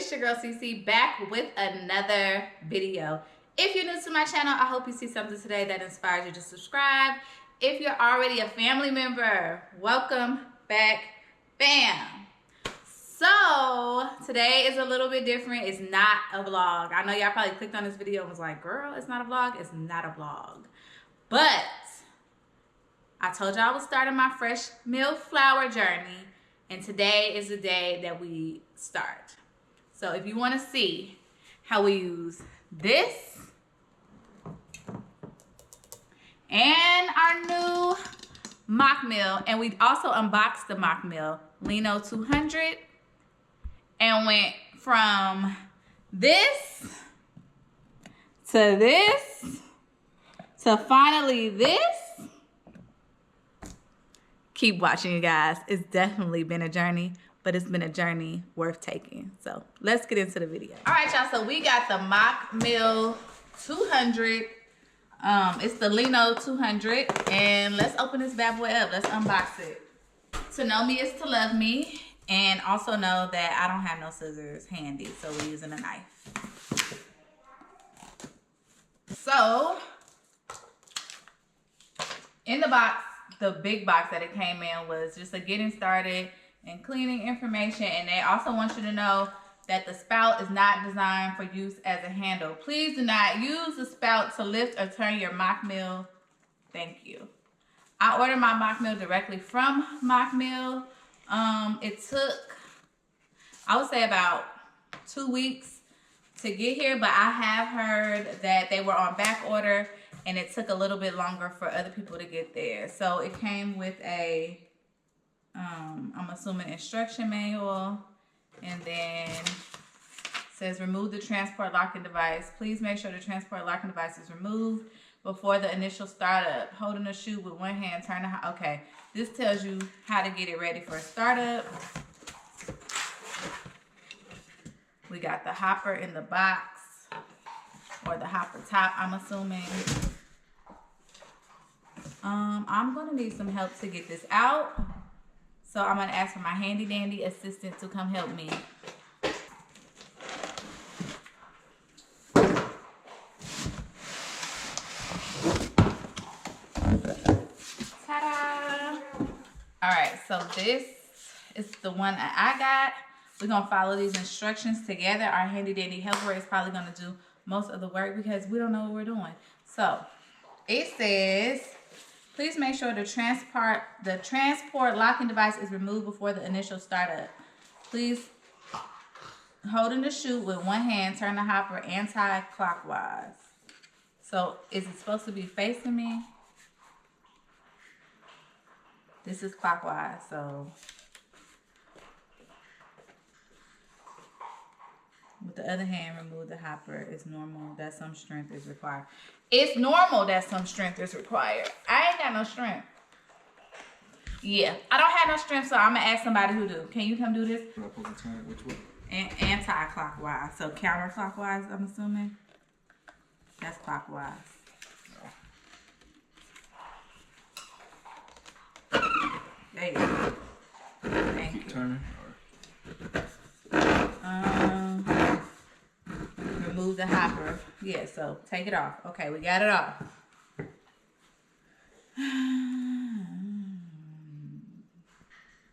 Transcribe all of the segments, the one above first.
it's your girl CC back with another video. If you're new to my channel, I hope you see something today that inspires you to subscribe. If you're already a family member, welcome back, bam. So today is a little bit different. It's not a vlog. I know y'all probably clicked on this video and was like, girl, it's not a vlog. It's not a vlog. But I told y'all I was starting my fresh mill flour journey, and today is the day that we start. So if you want to see how we use this and our new MockMill, and we also unboxed the MockMill Lino 200 and went from this to finally this. Keep watching, you guys. It's definitely been a journey, but it's been a journey worth taking. So let's get into the video. All right, y'all. So we got the MockMill 200. It's the Lino 200, and let's open this bad boy up. Let's unbox it. To know me is to love me, and also know that I don't have no scissors handy, so we're using a knife. So in the box, the big box that it came in was just a getting started and cleaning information, and they also want you to know that the spout is not designed for use as a handle. Please do not use the spout to lift or turn your MockMill. Thank you. I ordered my MockMill directly from MockMill. It took, I would say, about 2 weeks to get here, but I have heard that they were on back order and it took a little bit longer for other people to get there. So it came with a, I'm assuming, instruction manual, and then it says remove the transport locking device. Please make sure the transport locking device is removed before the initial startup. Holding the shoe with one hand, turn the, okay. This tells you how to get it ready for a startup. We got the hopper in the box, or the hopper top, I'm assuming. I'm gonna need some help to get this out. So I'm gonna ask for my handy dandy assistant to come help me. Ta-da! All right, so this is the one that I got. We're gonna follow these instructions together. Our handy dandy helper is probably gonna do most of the work because we don't know what we're doing. So it says, please make sure the transport locking device is removed before the initial startup. Please, holding the shoe with one hand, turn the hopper anti-clockwise. So is it supposed to be facing me? This is clockwise, so with the other hand, remove the hopper. It's normal that some strength is required. It's normal that some strength is required. I ain't got no strength. Yeah, I don't have no strength, so I'm going to ask somebody who do. Can you come do this? Which way? Anti-clockwise. So counterclockwise, I'm assuming. That's clockwise. There you go. Thank you. Keep turning. Remove the hopper. Yeah, so take it off. Okay, we got it off.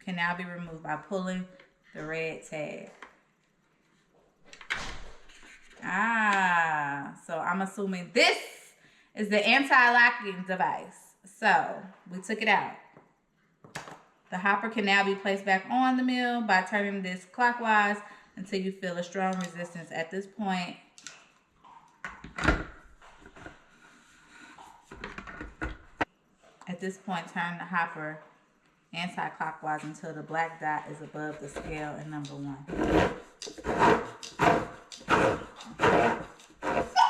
Can now be removed by pulling the red tag. So I'm assuming this is the anti-locking device. So we took it out. The hopper can now be placed back on the mill by turning this clockwise until you feel a strong resistance. At this point, turn the hopper anti-clockwise until the black dot is above the scale in number 1. Okay.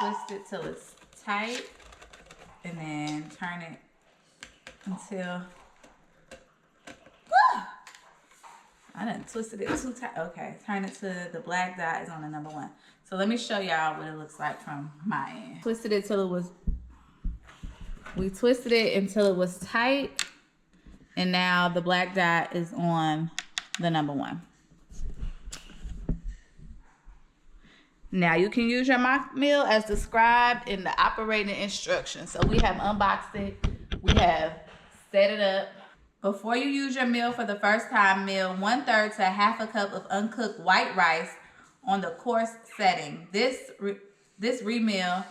Twist it till it's tight, and then turn it until, I done twisted it too tight. Okay, turn it to the black dot is on the number 1. So let me show y'all what it looks like from my end. We twisted it until it was tight, and now the black dot is on the number 1. Now you can use your MockMill as described in the operating instructions. So we have unboxed it. We have set it up. Before you use your mill for the first time, mill 1/3 to 1/2 cup of uncooked white rice on the coarse setting. Then remill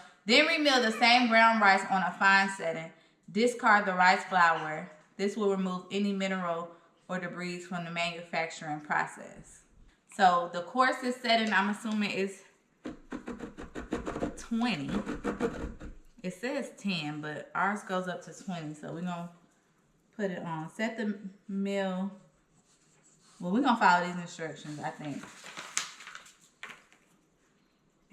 the same brown rice on a fine setting. Discard the rice flour. This will remove any mineral or debris from the manufacturing process. So the coarsest setting, I'm assuming, is 20. It says 10, but ours goes up to 20. So we're going to put it on. Set the mill. Well, we're going to follow these instructions, I think.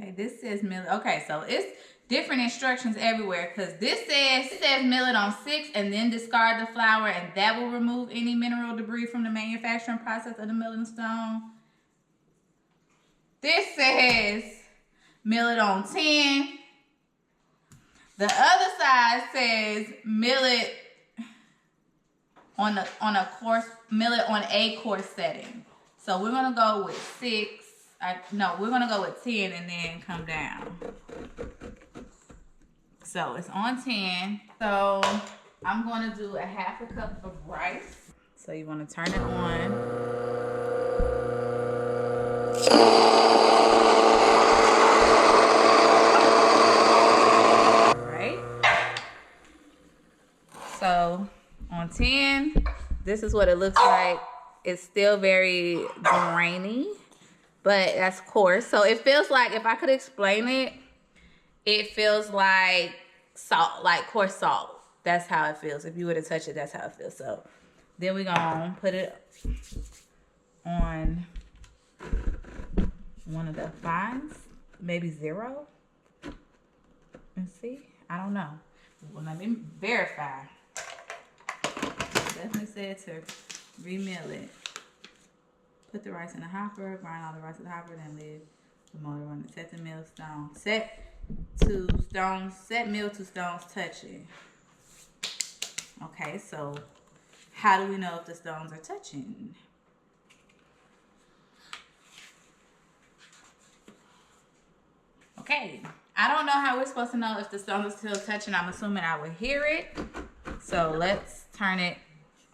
Okay, this says mill. Okay, so it's different instructions everywhere, because this says mill it on 6 and then discard the flour, and that will remove any mineral debris from the manufacturing process of the milling stone. This says mill it on 10. The other side says mill it on a coarse setting. So we're gonna go with 6. We're gonna go with 10 and then come down. So it's on 10. So I'm gonna do 1/2 cup of rice. So you wanna turn it on. So on 10, this is what it looks like. It's still very grainy, but that's coarse. So it feels like, if I could explain it, it feels like salt, like coarse salt. That's how it feels. If you were to touch it, that's how it feels. So then we're gonna put it on one of the fines, maybe 0. Let's see. I don't know. Well, let me verify. Definitely said to remill it. Put the rice in the hopper, grind all the rice in the hopper, then leave the motor running. Set the mill stone. Set mill to stones touching. Okay, so how do we know if the stones are touching? Okay, I don't know how we're supposed to know if the stones are still touching. I'm assuming I would hear it. So let's turn it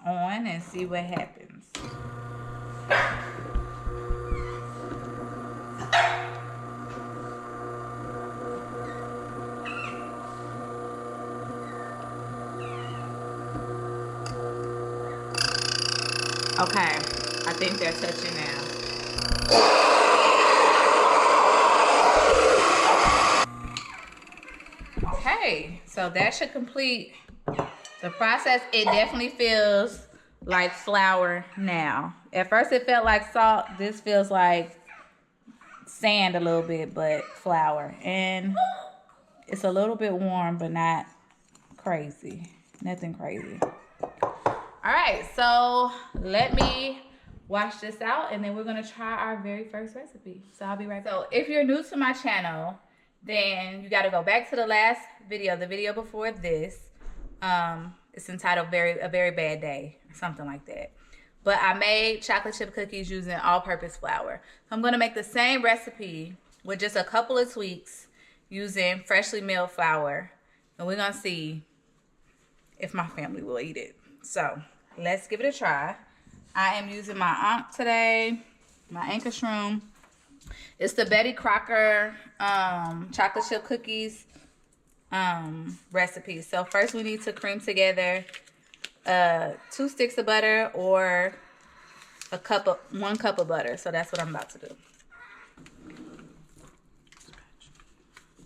on and see what happens. Okay, I think they're touching now. Okay, so that should complete the process. It definitely feels like flour now. At first it felt like salt. This feels like sand a little bit, but flour. And it's a little bit warm, but not crazy. Nothing crazy. All right, so let me wash this out, and then we're gonna try our very first recipe. So I'll be right back. So if you're new to my channel, then you gotta go back to the last video, the video before this. It's entitled A Very Bad Day, or something like that. But I made chocolate chip cookies using all-purpose flour. So I'm gonna make the same recipe with just a couple of tweaks using freshly milled flour. And we're gonna see if my family will eat it. So let's give it a try. I am using my Ankh today, my Anchor Shroom. It's the Betty Crocker chocolate chip cookies recipe. So first we need to cream together 2 sticks of butter, or 1 cup of butter. So that's what I'm about to do.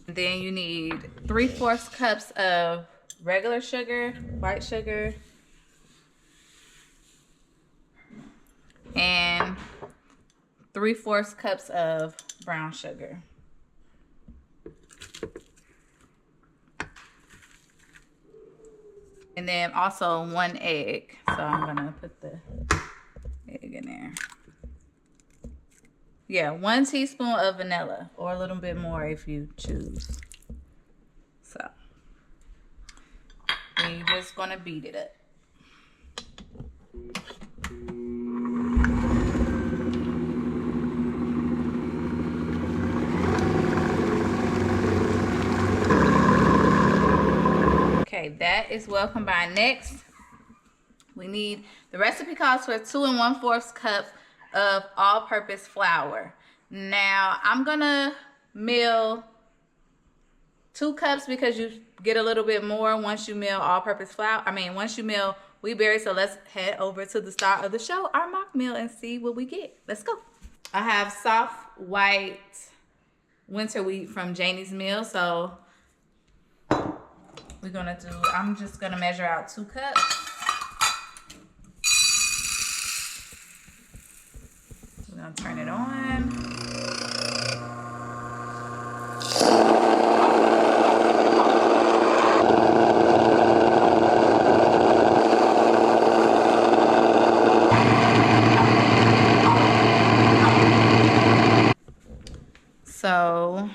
And then you need 3/4 cups of regular sugar, white sugar, and 3/4 cups of brown sugar. And then also 1 egg. So I'm gonna put the egg in there. Yeah, 1 teaspoon of vanilla, or a little bit more if you choose. So then you're just gonna beat it up. that is well combined. Next, we need, the recipe calls for 2 1/4 cups of all-purpose flour. Now, I'm gonna mill 2 cups because you get a little bit more once you mill all-purpose flour. Once you mill wheat berries. So let's head over to the start of the show, our mock mill, and see what we get. Let's go. I have soft white winter wheat from Janie's Mill. So we're gonna do, I'm just gonna measure out 2 cups. We're gonna turn it on. So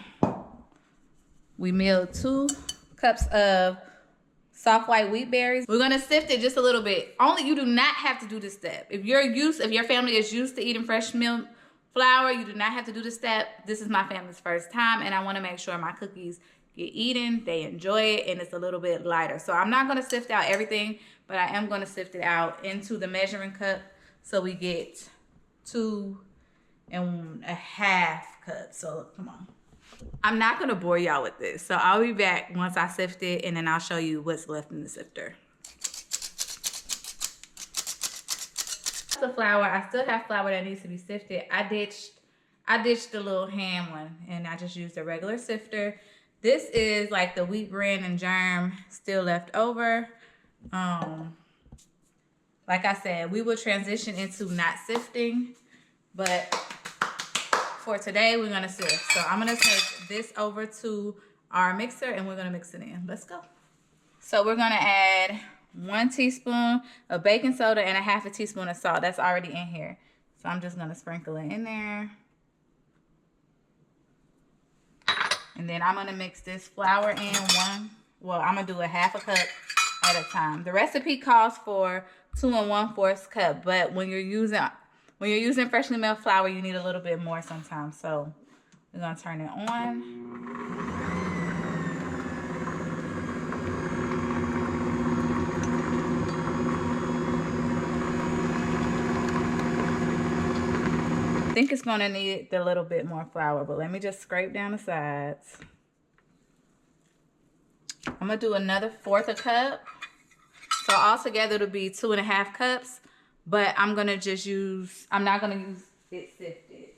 we milled 2 cups of soft white wheat berries. We're gonna sift it just a little bit. You do not have to do this step. If your family is used to eating fresh milled flour, you do not have to do this step. This is my family's first time, and I wanna make sure my cookies get eaten, they enjoy it, and it's a little bit lighter. So I'm not gonna sift out everything, but I am gonna sift it out into the measuring cup so we get 2 1/2 cups. So come on. I'm not gonna bore y'all with this. So I'll be back once I sift it, and then I'll show you what's left in the sifter. The flour, I still have flour that needs to be sifted. I ditched the little hand one, and I just used a regular sifter. This is like the wheat bran and germ still left over. Like I said, we will transition into not sifting, but for today, we're gonna sift. So I'm gonna take this over to our mixer and we're gonna mix it in. Let's go. So we're gonna add 1 teaspoon of baking soda and 1/2 teaspoon of salt. That's already in here. So I'm just gonna sprinkle it in there. And then I'm gonna mix this flour in I'm gonna do 1/2 cup at a time. The recipe calls for 2 1/4 cup, but when you're using freshly milled flour, you need a little bit more sometimes. So we're gonna turn it on. I think it's gonna need a little bit more flour, but let me just scrape down the sides. I'm gonna do another 1/4 cup. So altogether it'll be 2 1/2 cups. But I'm not gonna use it sifted.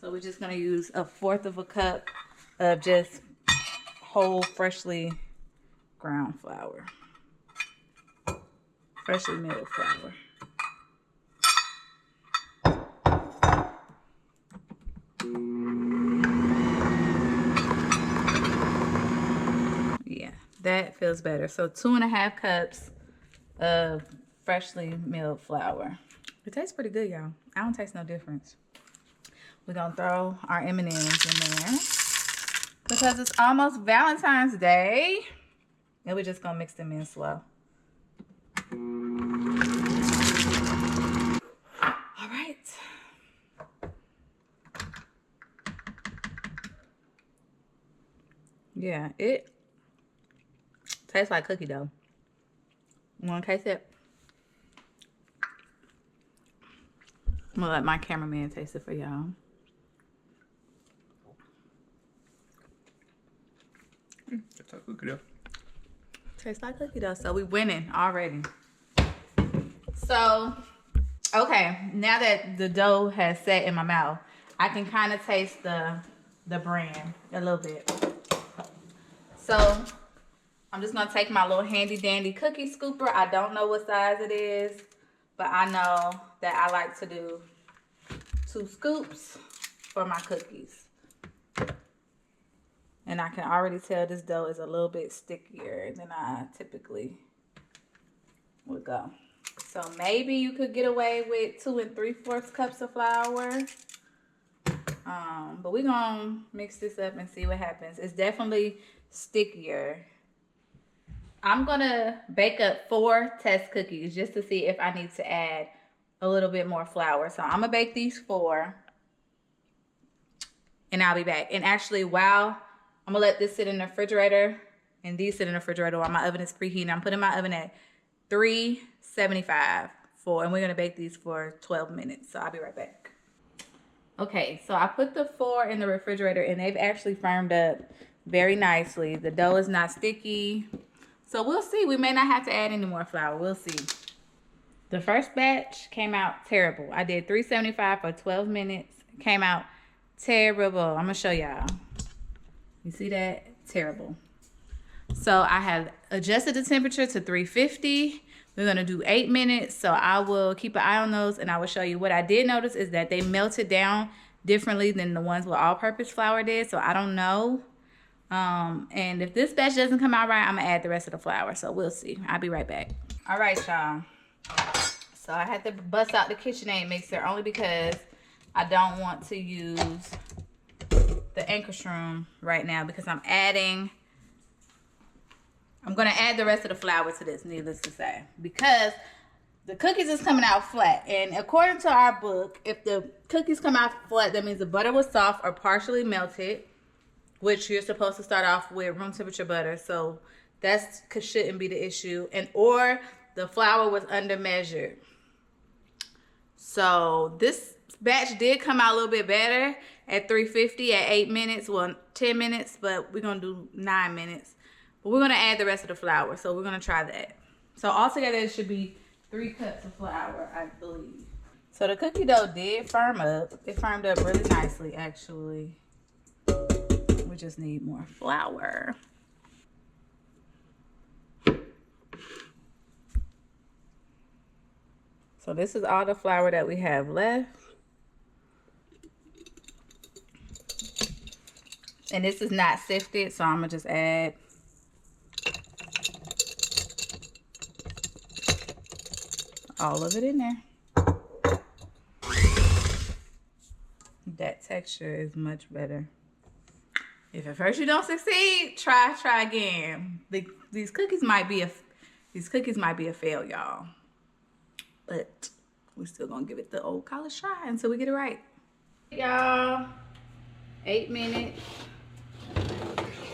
So we're just gonna use 1/4 cup of just whole freshly ground flour. Freshly milled flour. That feels better. So 2 1/2 cups of freshly milled flour. It tastes pretty good, y'all. I don't taste no difference. We're gonna throw our M&Ms in there because it's almost Valentine's Day, and we're just gonna mix them in slow. All right. Yeah, it tastes like cookie dough. You wanna taste it? I'm gonna let my cameraman taste it for y'all. Tastes like cookie dough. Tastes like cookie dough. So we winning already. So, okay, now that the dough has set in my mouth, I can kind of taste the bran a little bit. So I'm just gonna take my little handy dandy cookie scooper. I don't know what size it is, but I know that I like to do 2 scoops for my cookies. And I can already tell this dough is a little bit stickier than I typically would go. So maybe you could get away with 2 3/4 cups of flour. But we're gonna mix this up and see what happens. It's definitely stickier. I'm gonna bake up 4 test cookies just to see if I need to add a little bit more flour. So I'm gonna bake these 4 and I'll be back. And actually, while I'm gonna let this sit in the refrigerator and these sit in the refrigerator while my oven is preheating. I'm putting my oven at 375 and we're gonna bake these for 12 minutes. So I'll be right back. Okay, so I put the 4 in the refrigerator and they've actually firmed up very nicely. The dough is not sticky. So we'll see. We may not have to add any more flour. We'll see. The first batch came out terrible. I did 375 for 12 minutes. Came out terrible. I'm gonna show y'all. You see that? Terrible. So I have adjusted the temperature to 350. We're gonna do 8 minutes. So I will keep an eye on those and I will show you. What I did notice is that they melted down differently than the ones with all-purpose flour did. So I don't know. And if this batch doesn't come out right, I'm gonna add the rest of the flour. So we'll see. I'll be right back. All right, y'all. So I had to bust out the KitchenAid mixer only because I don't want to use the anchor shroom right now because I'm gonna add the rest of the flour to this, needless to say, because the cookies is coming out flat. And according to our book, if the cookies come out flat, that means the butter was soft or partially melted, which you're supposed to start off with room temperature butter. So that shouldn't be the issue. Or the flour was under measured. So this batch did come out a little bit better at 350 at 8 minutes, well 10 minutes, but we're gonna do 9 minutes. But we're gonna add the rest of the flour, so we're gonna try that. So altogether it should be 3 cups of flour, I believe. So the cookie dough did firm up. It firmed up really nicely, actually. We just need more flour. So this is all the flour that we have left. And this is not sifted, so I'm gonna just add all of it in there. That texture is much better. If at first you don't succeed, try again. These cookies might be a fail, y'all. But we're still gonna give it the old college try until we get it right. Y'all, 8 minutes,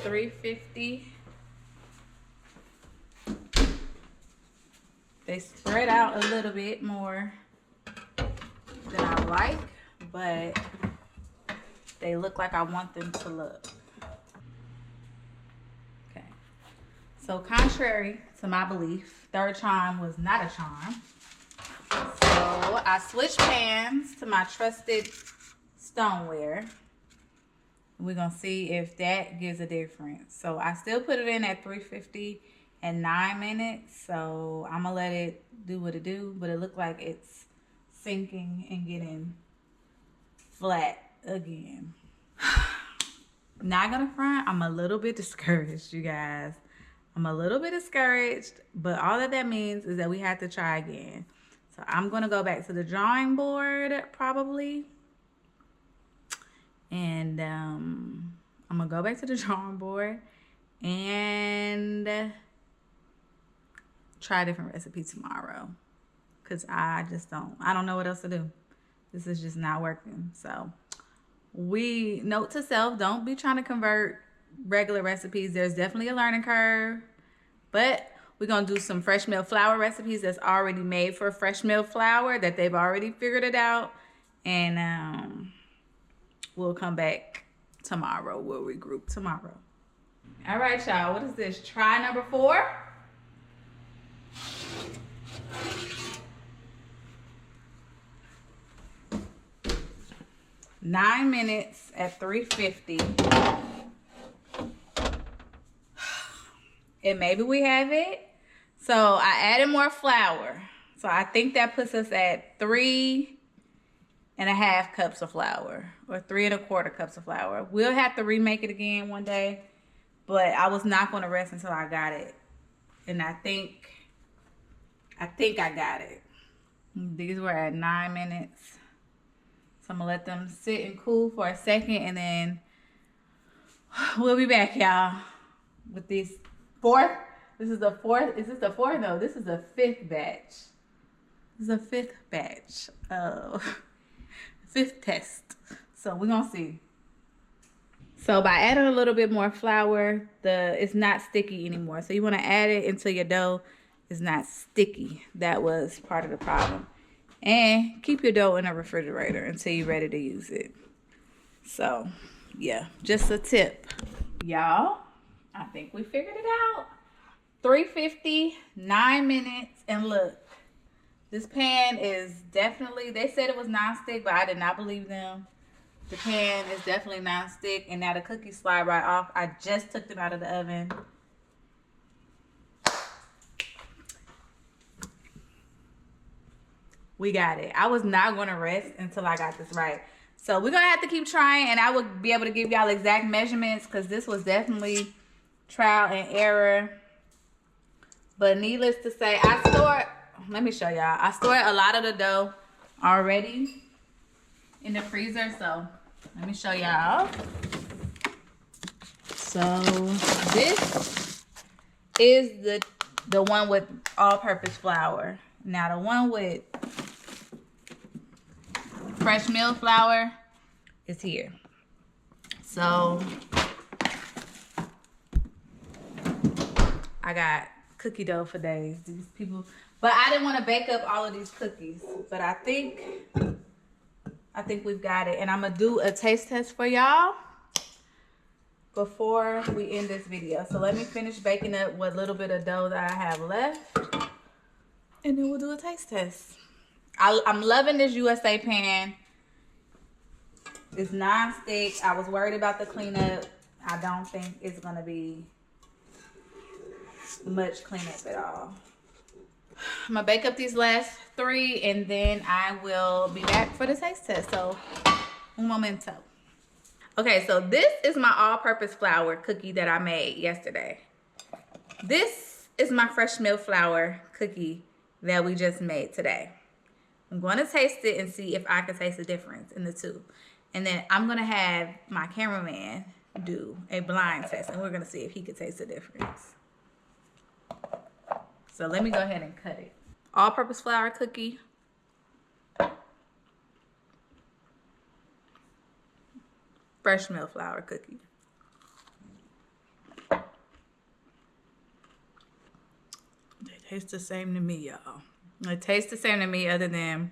350. They spread out a little bit more than I like, but they look like I want them to look. Okay. So contrary to my belief, third charm was not a charm. So I switched pans to my trusted stoneware. We're gonna see if that gives a difference. So I still put it in at 350 and 9 minutes. So I'm gonna let it do what it do, but it looked like it's sinking and getting flat again. Not gonna front, I'm a little bit discouraged, you guys. I'm a little bit discouraged, but all that means is that we have to try again. So I'm gonna go back to the drawing board probably. And I'm gonna go back to the drawing board and try a different recipe tomorrow. Cause I don't know what else to do. This is just not working. So note to self, don't be trying to convert regular recipes. There's definitely a learning curve, but we're gonna do some fresh milled flour recipes that's already made for fresh milled flour that they've already figured it out. And we'll come back tomorrow. We'll regroup tomorrow. All right, y'all. What is this? Try number 4. Nine minutes at 350. And maybe we have it. So I added more flour. So I think that puts us at 3.5 cups of flour, or 3.25 cups of flour. We'll have to remake it again one day, but I was not going to rest until I got it. And I think I got it. These were at 9 minutes. So I'm gonna let them sit and cool for a second, and then we'll be back, y'all, with this 4th. This is the 4th. Is this the 4th? No, this is the 5th batch. This is the 5th batch. 5th test. So we're gonna see. So by adding a little bit more flour, it's not sticky anymore. So you want to add it until your dough is not sticky. That was part of the problem. And keep your dough in the refrigerator until you're ready to use it. So, yeah, just a tip. Y'all, I think we figured it out. 350, 9 minutes, and look. This pan is definitely, they said it was nonstick, but I did not believe them. The pan is definitely nonstick, and now the cookies slide right off. I just took them out of the oven. We got it. I was not going to rest until I got this right. So we're going to have to keep trying, and I will be able to give y'all exact measurements because this was definitely trial and error. But needless to say, let me show y'all. I stored a lot of the dough already in the freezer, so let me show y'all. So this is the one with all-purpose flour. Now the one with fresh mill flour is here. So I got cookie dough for days. These people, but I didn't want to bake up all of these cookies. But I think we've got it, and I'm gonna do a taste test for y'all before we end this video. So let me finish baking up what little bit of dough that I have left, and then we'll do a taste test. I'm loving this USA pan. It's non-stick. I was worried about the cleanup. I don't think it's gonna be much cleanup at all. I'm gonna bake up these last 3, and then I will be back for the taste test. So, un momento. Okay, so this is my all-purpose flour cookie that I made yesterday. This is my fresh milk flour cookie that we just made today. I'm going to taste it and see if I can taste the difference in the two. And then I'm going to have my cameraman do a blind test, and we're going to see if he can taste the difference. So let me go ahead and cut it. All-purpose flour cookie. Fresh milk flour cookie. They taste the same to me, y'all. It tastes the same to me, other than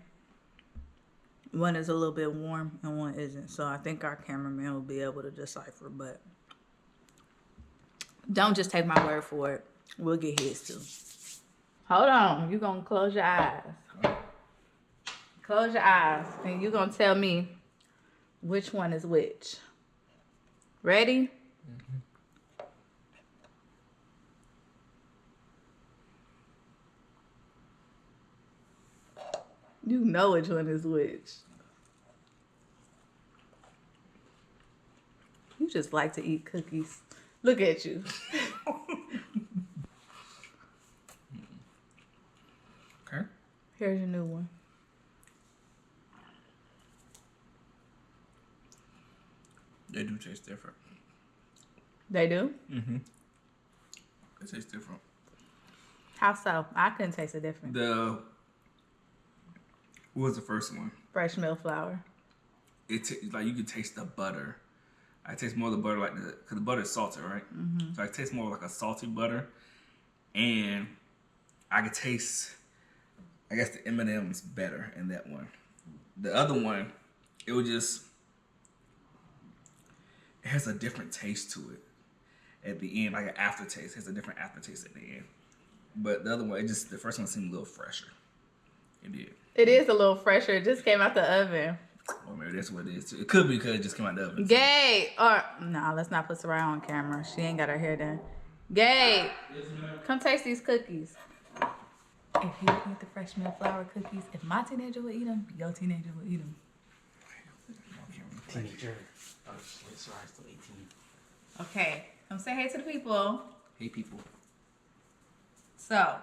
one is a little bit warm and one isn't. So I think our cameraman will be able to decipher, but don't just take my word for it. We'll get his too. Hold on. You're going to close your eyes. Close your eyes, and you're going to tell me which one is which. Ready? Mm-hmm. You know which one is which. You just like to eat cookies. Look at you. Okay. Here's your new one. They do taste different. They do? Mm-hmm. It tastes different. How so? I couldn't taste the difference. What was the first one? Fresh milk flour. Like you could taste the butter. I taste more of the butter, because the butter is salty, right? Mm-hmm. So I taste more like a salty butter, and I could taste, I guess, the M&Ms better in that one. The other one, it has a different taste to it at the end, like an aftertaste. It has a different aftertaste at the end. But the other one, the first one seemed a little fresher. It did. It is a little fresher. It just came out the oven. Or maybe that's what it is too. It could be because it just came out the oven. Gabe, let's not put Soraya on camera. She ain't got her hair done. Gabe, come taste these cookies. If you eat the fresh milk flour cookies, if my teenager would eat them, your teenager would eat them. Teenager. Oh, Soraya's still 18. Okay, come say hey to the people. Hey, people. So,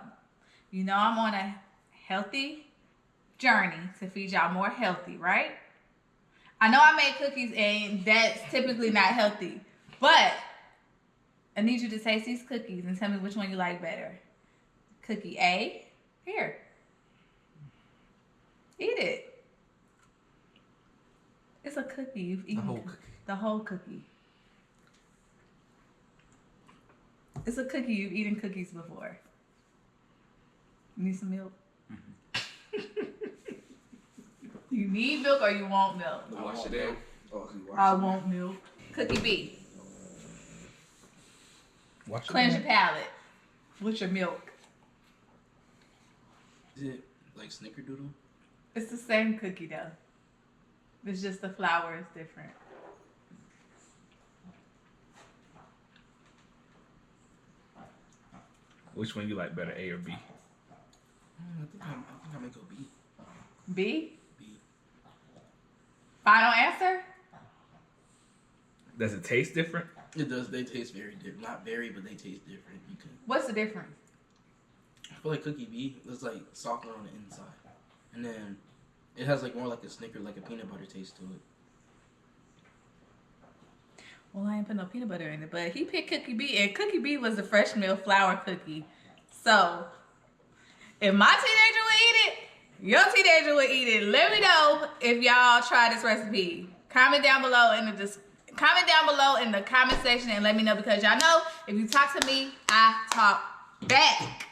you know I'm on a healthy journey to feed y'all more healthy, right? I know I made cookies and that's typically not healthy, but I need you to taste these cookies and tell me which one you like better. Cookie A, here. Eat it. It's a cookie. You've eaten the whole cookie. The whole cookie. It's a cookie. You've eaten cookies before. You need some milk? You need milk or you want milk? Wash it out. Oh, I want milk. Cookie B. Wash Cleanse your palate with your milk. Is it like snickerdoodle? It's the same cookie though. It's just the flour is different. Which one you like better, A or B? I think I might go B. B? B. Final answer? Does it taste different? It does. They taste very different. Not very, but they taste different. You can. What's the difference? I feel like Cookie B is like softer on the inside, and then it has like more like a Snicker, like a peanut butter taste to it. Well, I ain't put no peanut butter in it, but he picked Cookie B, and Cookie B was the fresh meal flour cookie. So, if my teenager would eat it, your teenager would eat it. Let me know if y'all try this recipe. Comment down below in the comment section and let me know, because y'all know if you talk to me, I talk back.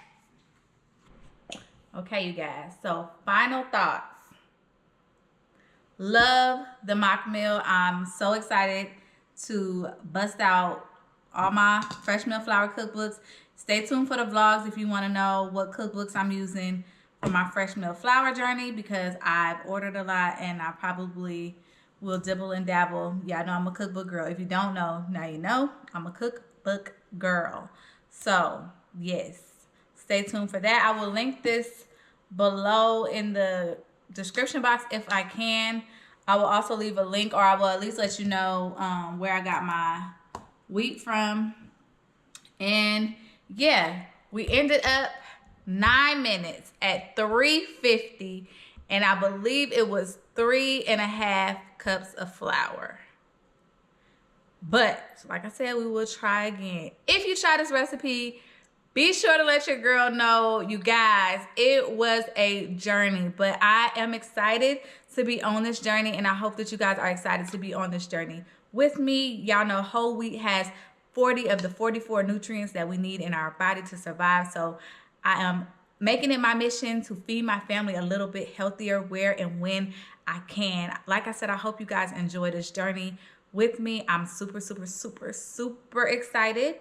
Okay, you guys. So, final thoughts. Love the MockMill. I'm so excited to bust out all my fresh meal flour cookbooks. Stay tuned for the vlogs if you want to know what cookbooks I'm using for my fresh meal flour journey, because I've ordered a lot and I probably will dibble and dabble. Y'all know I'm a cookbook girl. If you don't know, now you know. I'm a cookbook girl. So, yes. Stay tuned for that. I will link this below in the description box if I can. I will also leave a link, or I will at least let you know where I got my wheat from. And yeah, we ended up 9 minutes at 350, and I believe it was 3.5 cups of flour. But like I said, we will try again. If you try this recipe, be sure to let your girl know, you guys, it was a journey, but I am excited to be on this journey, and I hope that you guys are excited to be on this journey with me. Y'all know whole wheat has 40 of the 44 nutrients that we need in our body to survive. So I am making it my mission to feed my family a little bit healthier where and when I can. Like I said, I hope you guys enjoy this journey with me. I'm super, super, super, super excited.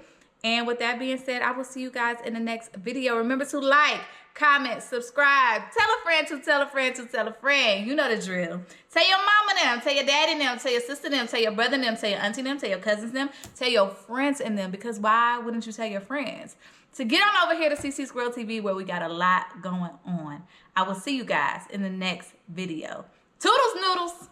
And with that being said, I will see you guys in the next video. Remember to like, comment, subscribe, tell a friend to tell a friend to tell a friend. You know the drill. Tell your mama them, tell your daddy them, tell your sister them, tell your brother them, tell your auntie them, tell your cousins them, tell your friends and them, because why wouldn't you tell your friends? To get on over here to CC Squirrel TV, where we got a lot going on. I will see you guys in the next video. Toodles noodles.